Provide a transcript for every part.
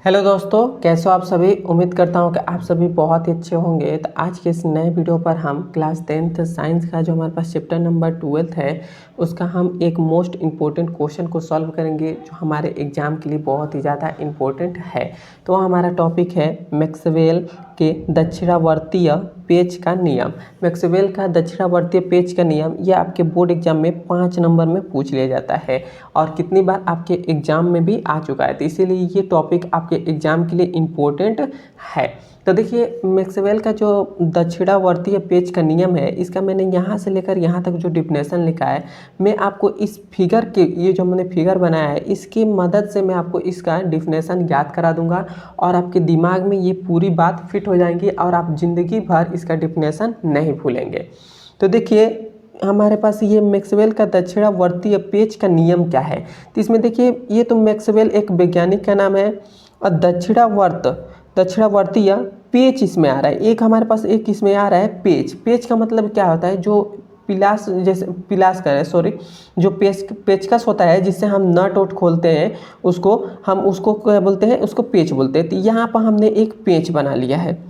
Hello दोस्तों, कैसे हो आप सभी। उम्मीद करता हूँ कि आप सभी बहुत ही अच्छे होंगे। तो आज के इस नए वीडियो पर हम क्लास 10th साइंस का जो हमारे पास चैप्टर नंबर 12 है उसका हम एक मोस्ट इम्पोर्टेंट क्वेश्चन को सॉल्व करेंगे जो हमारे एग्जाम के लिए बहुत ही ज़्यादा इम्पोर्टेंट है। तो हमारा टॉपिक है मैक्सवेल के दक्षिणावर्तीय पेच का नियम। मैक्सवेल का दक्षिणावर्तीय पेच का नियम यह आपके बोर्ड एग्जाम में 5 नंबर में पूछ लिया जाता है और कितनी बार आपके एग्जाम में भी आ चुका है। तो इसीलिए ये टॉपिक आपके एग्जाम के लिए इम्पोर्टेंट है। तो देखिए, मैक्सवेल का जो दक्षिणावर्तीय पेच का नियम है इसका मैंने यहाँ से लेकर यहाँ तक जो डिफिनेशन लिखा है मैं आपको इस फिगर के ये जो मैंने फिगर बनाया है इसकी मदद से मैं आपको इसका डिफिनेशन याद करा दूंगा और आपके दिमाग में ये पूरी बात फिट हो जाएंगी और आप ज़िंदगी भर इसका डिफिनेशन नहीं भूलेंगे। तो देखिए, हमारे पास ये मैक्सवेल का दक्षिणावर्तीय पेच का नियम क्या है। तो इसमें देखिए, ये तो मैक्सवेल एक वैज्ञानिक का नाम है और दक्षिणावर्तीय पेच इसमें आ रहा है। एक हमारे पास एक इसमें आ रहा है पेच। पेच का मतलब क्या होता है, जो पिलास जैसे पिलास का है सॉरी जो पेचकस होता है जिससे हम नट वट खोलते हैं उसको क्या बोलते हैं, उसको पेच बोलते हैं। तो यहाँ पर हमने एक पेच बना लिया है।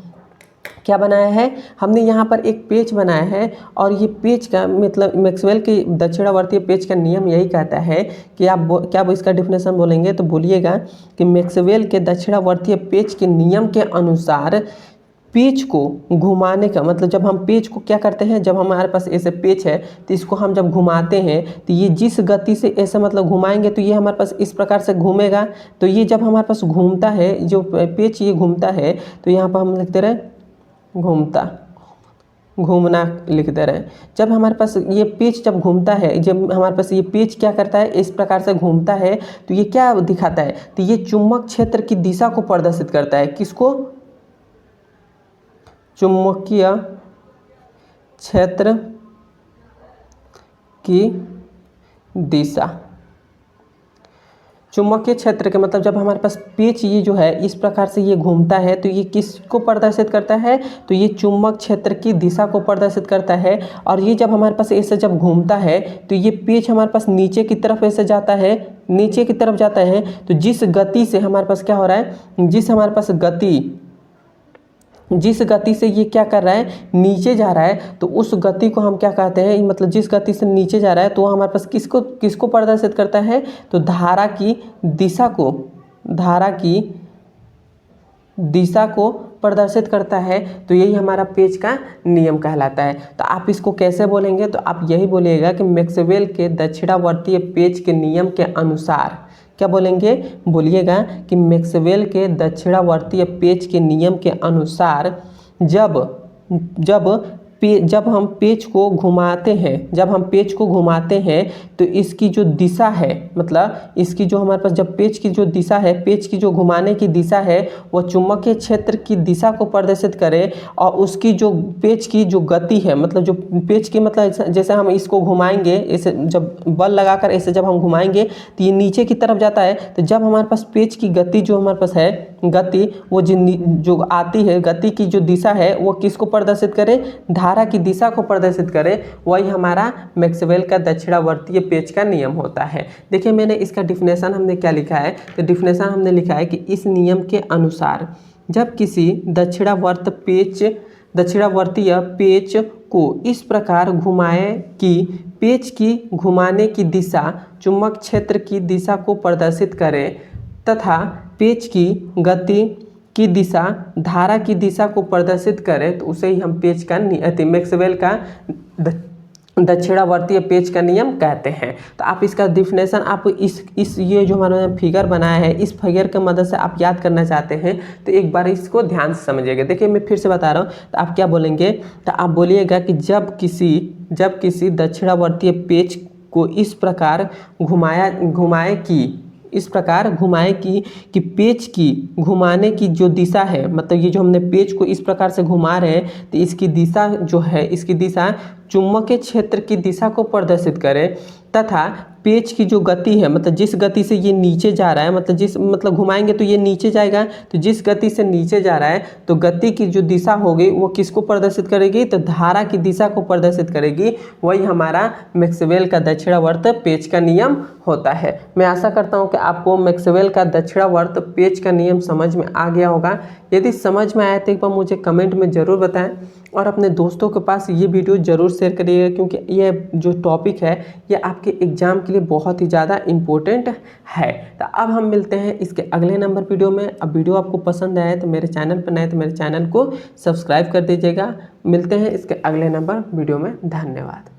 क्या बनाया है हमने यहाँ पर एक पेच बनाया है और ये पेच का मतलब मैक्सवेल के दक्षिणावर्तीय पेच का नियम यही कहता है कि आप इसका डिफिनेशन बोलेंगे तो बोलिएगा कि मैक्सवेल के दक्षिणावर्तीय पेच के नियम के अनुसार पेच को घुमाने का मतलब, जब हम पेच को क्या करते हैं, जब हमारे पास ऐसे पेच है तो इसको हम जब घुमाते हैं तो ये जिस गति से ऐसे मतलब घुमाएंगे तो ये हमारे पास इस प्रकार से घूमेगा। तो ये जब हमारे पास घूमता है, जो पेच ये घूमता है, तो यहाँ पर हम लिखते रहे घूमता, घूमना लिख दे रहे हैं। जब हमारे पास ये पेच जब घूमता है, जब हमारे पास ये पेच क्या करता है, इस प्रकार से घूमता है तो ये क्या दिखाता है, तो ये चुंबक क्षेत्र की दिशा को प्रदर्शित करता है। किसको? चुंबकीय क्षेत्र की दिशा। चुंबकीय क्षेत्र के मतलब जब हमारे पास पेच ये जो है इस प्रकार से ये घूमता है तो ये किसको प्रदर्शित करता है, तो ये चुंबक क्षेत्र की दिशा को प्रदर्शित करता है। और ये जब हमारे पास ऐसे जब घूमता है तो ये पेच हमारे पास नीचे की तरफ ऐसे जाता है, नीचे की तरफ जाता है। तो जिस गति से हमारे पास क्या हो रहा है, जिस गति से ये क्या कर रहा है, नीचे जा रहा है, तो उस गति को हम क्या कहते हैं, मतलब जिस गति से नीचे जा रहा है तो वो हमारे पास किसको प्रदर्शित करता है, तो धारा की दिशा को प्रदर्शित करता है। तो यही हमारा पेच का नियम कहलाता है। तो आप इसको कैसे बोलेंगे, तो आप यही बोलिएगा कि मैक्सवेल के दक्षिणावर्तीय पेच के नियम के अनुसार, क्या बोलेंगे, बोलिएगा कि मैक्सवेल के दक्षिणावर्तीय पेच के नियम के अनुसार जब हम पेच को घुमाते हैं तो इसकी जो दिशा है, मतलब इसकी जो हमारे पास जब पेच की जो दिशा है, पेच की जो घुमाने की दिशा है वह चुंबकीय क्षेत्र की दिशा को प्रदर्शित करे और उसकी जो पेच की जो गति है, मतलब जो पेच की मतलब जैसे हम इसको घुमाएंगे, ऐसे जब बल लगाकर ऐसे जब हम घुमाएंगे तो ये नीचे की तरफ जाता है। तो जब हमारे पास पेच की गति जो हमारे पास है, गति वो जो आती है, गति की जो दिशा है वो किसको प्रदर्शित करे, धारा की दिशा को प्रदर्शित करे। वही हमारा मैक्सवेल का दक्षिणावर्तीय पेच का नियम होता है। देखिए, मैंने इसका डिफिनेशन हमने क्या लिखा है, तो डिफिनेशन हमने लिखा है कि इस नियम के अनुसार जब किसी दक्षिणावर्तीय पेच को इस प्रकार घुमाए कि पेच की घुमाने की दिशा चुंबक क्षेत्र की दिशा को प्रदर्शित करे तथा पेच की गति की दिशा धारा की दिशा को प्रदर्शित करे, तो उसे ही हम पेच का मैक्सवेल का दक्षिणावर्तीय पेच का नियम कहते हैं। तो आप इसका डिफिनेशन आप इस ये जो हमारा फिगर बनाया है इस फिगर की मदद से आप याद करना चाहते हैं तो एक बार इसको ध्यान से समझिएगा। देखिए, मैं फिर से बता रहा हूँ। तो आप क्या बोलेंगे, तो आप बोलिएगा कि जब किसी दक्षिणावर्तीय पेच को इस प्रकार घुमाए कि पेच की घुमाने की जो दिशा है, मतलब ये जो हमने पेच को इस प्रकार से घुमा रहे हैं तो इसकी दिशा जो है, इसकी दिशा चुंबकीय क्षेत्र की दिशा को प्रदर्शित करे तथा पेज की जो गति है, मतलब जिस गति से ये नीचे जा रहा है, मतलब घुमाएंगे तो ये नीचे जाएगा, तो जिस गति से नीचे जा रहा है तो गति की जो दिशा होगी वो किसको प्रदर्शित करेगी, तो धारा की दिशा को प्रदर्शित करेगी। वही हमारा मैक्सवेल का दक्षिणावर्त पेज का नियम होता है। मैं आशा करता हूँ कि आपको मैक्सवेल का दक्षिणावर्त पेज का नियम समझ में आ गया होगा। यदि समझ में आया तो एक बार मुझे कमेंट में ज़रूर बताएं और अपने दोस्तों के पास ये वीडियो ज़रूर शेयर करिएगा, क्योंकि ये जो टॉपिक है ये आपके एग्ज़ाम के लिए बहुत ही ज़्यादा इम्पोर्टेंट है। तो अब हम मिलते हैं इसके अगले नंबर वीडियो में। अब वीडियो आपको पसंद आया तो मेरे चैनल पर नए तो मेरे चैनल को सब्सक्राइब कर दीजिएगा। मिलते हैं इसके अगले नंबर वीडियो में। धन्यवाद।